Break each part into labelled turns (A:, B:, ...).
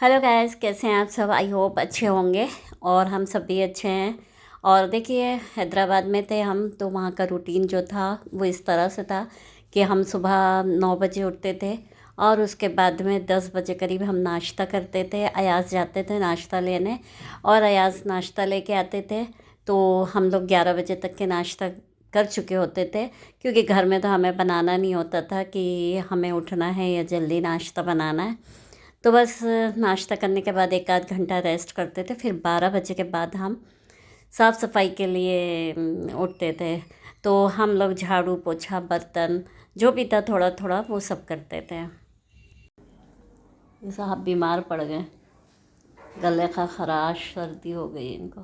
A: Hello guys, कैसे हैं आप सब। आई होप अच्छे होंगे और हम सब भी अच्छे हैं। और देखिए, हैदराबाद में थे हम तो वहाँ का रूटीन जो था वो इस तरह से था कि हम सुबह 9 बजे उठते थे और उसके बाद में 10 बजे करीब हम नाश्ता करते थे। अयाज जाते थे नाश्ता लेने और अयाज नाश्ता लेके आते थे तो हम लोग 11 बजे तक के नाश्ता कर चुके होते थे, क्योंकि घर में तो हमें बनाना नहीं होता था कि हमें उठना है या जल्दी नाश्ता बनाना है। तो बस नाश्ता करने के बाद एक आध घंटा रेस्ट करते थे, फिर 12 बजे के बाद हम साफ़ सफाई के लिए उठते थे। तो हम लोग झाड़ू पोछा बर्तन जो भी था थोड़ा थोड़ा वो सब करते थे। ये साहब बीमार पड़ गए, गले का खराश, सर्दी हो गई इनको।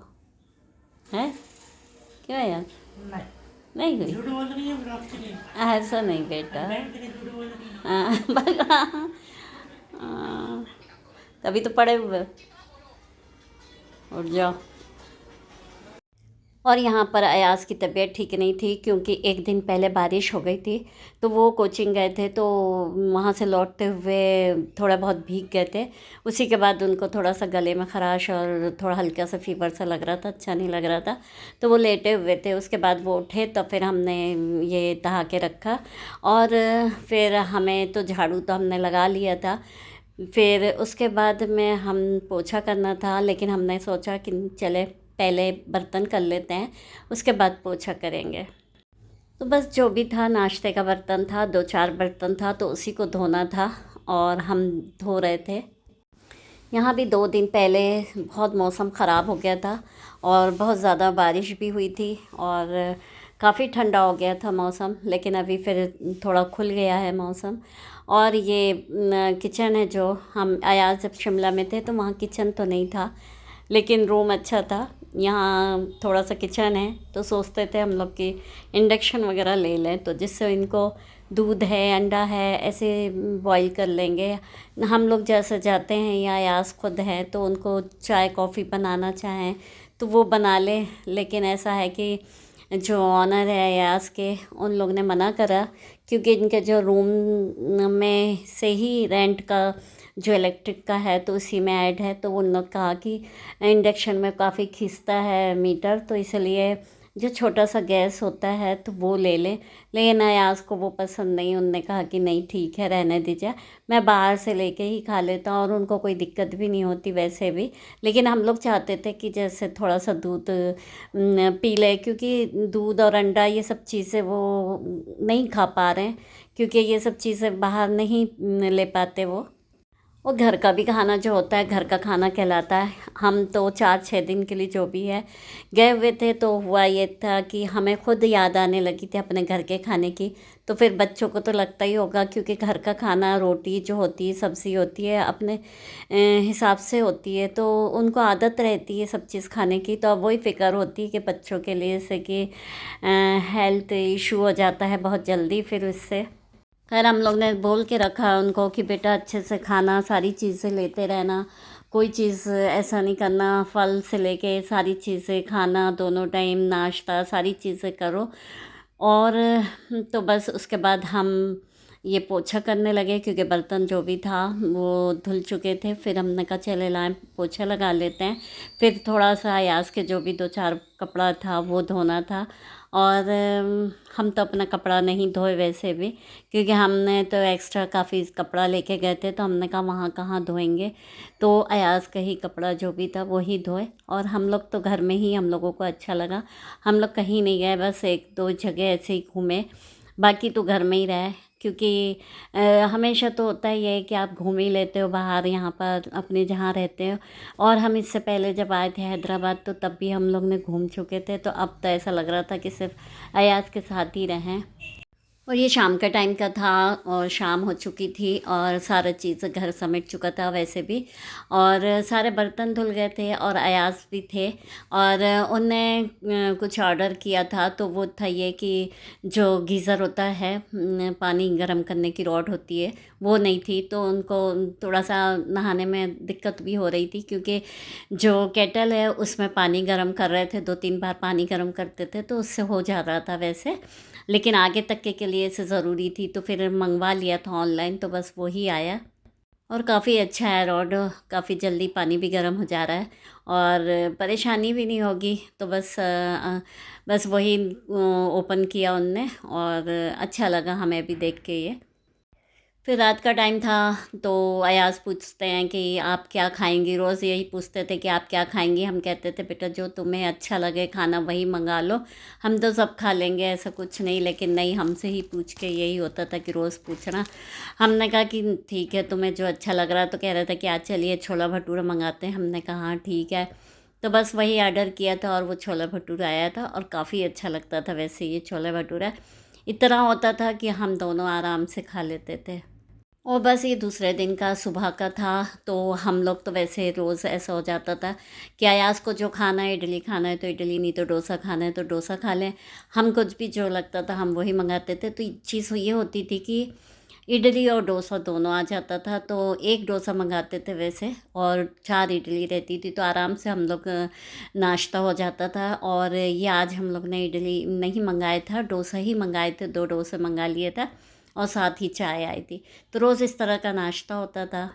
A: है क्यों यार? नहीं, नहीं गई, झूठ बोल रही है, ऐसा नहीं बेटा। हाँ, तभी तो पड़े हुए। उठ जाओ। और यहाँ पर अयाज की तबीयत ठीक नहीं थी, क्योंकि एक दिन पहले बारिश हो गई थी तो वो कोचिंग गए थे, तो वहाँ से लौटते हुए थोड़ा बहुत भीग गए थे। उसी के बाद उनको थोड़ा सा गले में खराश और थोड़ा हल्का सा फीवर सा लग रहा था, अच्छा नहीं लग रहा था। तो वो लेटे हुए थे। उसके बाद वो उठे तो फिर हमने ये तहा के रखा और फिर हमें तो झाड़ू तो हमने लगा लिया था। फिर उसके बाद में हम पोछा करना था, लेकिन हमने सोचा कि चले पहले बर्तन कर लेते हैं, उसके बाद पोछा करेंगे। तो बस जो भी था, नाश्ते का बर्तन था, 2 4 बर्तन था तो उसी को धोना था और हम धो रहे थे। यहाँ भी 2 दिन पहले बहुत मौसम ख़राब हो गया था और बहुत ज़्यादा बारिश भी हुई थी और काफ़ी ठंडा हो गया था मौसम, लेकिन अभी फिर थोड़ा खुल गया है मौसम। और ये किचन है, जो हम आया जब शिमला में थे तो वहाँ किचन तो नहीं था, लेकिन रूम अच्छा था। यहाँ थोड़ा सा किचन है तो सोचते थे हम लोग कि इंडक्शन वगैरह ले लें, तो जिससे इनको दूध है, अंडा है, ऐसे बॉईल कर लेंगे। हम लोग जैसे जाते हैं या यास खुद है तो उनको चाय कॉफ़ी बनाना चाहें तो वो बना ले। लेकिन ऐसा है कि जो ऑनर है यास के, उन लोग ने मना करा, क्योंकि इनके जो रूम में से ही रेंट का जो इलेक्ट्रिक का है तो उसी में ऐड है, तो उन लोग कहा कि इंडक्शन में काफ़ी खींचता है मीटर, तो इसलिए जो छोटा सा गैस होता है तो वो ले लें। लेकिन अयाज को वो पसंद नहीं, उनने कहा कि नहीं ठीक है, रहने दीजिए, मैं बाहर से लेके ही खा लेता हूँ और उनको कोई दिक्कत भी नहीं होती वैसे भी। लेकिन हम लोग चाहते थे कि जैसे थोड़ा सा दूध पी ले, क्योंकि दूध और अंडा ये सब चीज़ें वो नहीं खा पा रहे हैं, क्योंकि ये सब चीज़ें बाहर नहीं ले पाते वो। और घर का भी खाना जो होता है घर का खाना कहलाता है। हम तो 4 6 दिन के लिए जो भी है गए हुए थे, तो हुआ ये था कि हमें खुद याद आने लगी थी अपने घर के खाने की। तो फिर बच्चों को तो लगता ही होगा, क्योंकि घर का खाना, रोटी जो होती है, सब्ज़ी होती है, अपने हिसाब से होती है, तो उनको आदत रहती है सब चीज़ खाने की। तो अब वही फ़िक्र होती है कि बच्चों के लिए, जैसे कि हेल्थ इशू हो जाता है बहुत जल्दी फिर उससे। खैर हम लोग ने बोल के रखा है उनको कि बेटा अच्छे से खाना, सारी चीज़ें लेते रहना, कोई चीज़ ऐसा नहीं करना, फल से लेके सारी चीज़ें खाना, दोनों टाइम नाश्ता, सारी चीज़ें करो। और तो बस उसके बाद हम ये पोछा करने लगे, क्योंकि बर्तन जो भी था वो धुल चुके थे। फिर हमने कहा चले लाएं पोछा लगा लेते हैं। फिर थोड़ा सा अयाज के जो भी 2 4 कपड़ा था वो धोना था। और हम तो अपना कपड़ा नहीं धोए वैसे भी, क्योंकि हमने तो एक्स्ट्रा काफ़ी कपड़ा लेके गए थे, तो हमने कहा वहाँ कहाँ धोएंगे, तो अयाज का ही कपड़ा जो भी था वो ही धोए। और हम लोग तो घर में ही, हम लोगों को अच्छा लगा, हम लोग कहीं नहीं गए, बस 1 2 जगह ऐसे ही घूमे, बाकी तो घर में ही रहे। क्योंकि हमेशा तो होता ही है कि आप घूम ही लेते हो बाहर, यहाँ पर अपने जहाँ रहते हो। और हम इससे पहले जब आए थे हैदराबाद तो तब भी हम लोग ने घूम चुके थे, तो अब तो ऐसा लग रहा था कि सिर्फ अयाज के साथ ही रहें। और ये शाम का टाइम का था और शाम हो चुकी थी और सारा चीज़ घर समेट चुका था वैसे भी। और सारे बर्तन धुल गए थे और अयाज भी थे। और उनने कुछ ऑर्डर किया था, तो वो था ये कि जो गीज़र होता है, पानी गर्म करने की रॉड होती है, वो नहीं थी, तो उनको थोड़ा सा नहाने में दिक्कत भी हो रही थी, क्योंकि जो केटल है उसमें पानी गर्म कर रहे थे, 2 3 बार पानी गर्म करते थे तो उससे हो जा रहा था वैसे। लेकिन आगे तक के लिए इसे ज़रूरी थी, तो फिर मंगवा लिया था ऑनलाइन, तो बस वही आया। और काफ़ी अच्छा है रोड, काफ़ी जल्दी पानी भी गर्म हो जा रहा है और परेशानी भी नहीं होगी। तो बस वही ओपन किया उनने और अच्छा लगा हमें भी देख के ये। फिर रात का टाइम था तो अयाज़ पूछते हैं कि आप क्या खाएंगी, रोज़ यही पूछते थे कि आप क्या खाएंगी। हम कहते थे बेटा जो तुम्हें अच्छा लगे खाना वही मंगा लो, हम तो सब खा लेंगे, ऐसा कुछ नहीं। लेकिन नहीं, हमसे ही पूछ के यही होता था कि रोज़ पूछना। हमने कहा कि ठीक है, तुम्हें जो अच्छा लग रहा है। तो कह रहे थे कि आज चलिए छोला भटूरा मंगाते हैं। हमने कहा हाँ ठीक है। तो बस वही ऑर्डर किया था और वो छोला भटूरा आया था और काफ़ी अच्छा लगता था। वैसे ये छोला भटूरा इतना होता था कि हम दोनों आराम से खा लेते थे। और बस ये दूसरे दिन का सुबह का था। तो हम लोग तो वैसे रोज़ ऐसा हो जाता था कि अयाज़ को जो खाना है, इडली खाना है तो इडली, नहीं तो डोसा खाना है तो डोसा खा लें। हम कुछ भी जो लगता था हम वही मंगाते थे। तो चीज़ ये होती थी कि इडली और डोसा दोनों आ जाता था। तो एक डोसा मंगाते थे वैसे, और 4 इडली रहती थी तो आराम से हम लोग नाश्ता हो जाता था। और ये आज हम लोग ने इडली नहीं मंगाया था, डोसा ही मंगाए थे, 2 डोसे मंगा लिए था और साथ ही चाय आई थी। तो रोज़ इस तरह का नाश्ता होता था।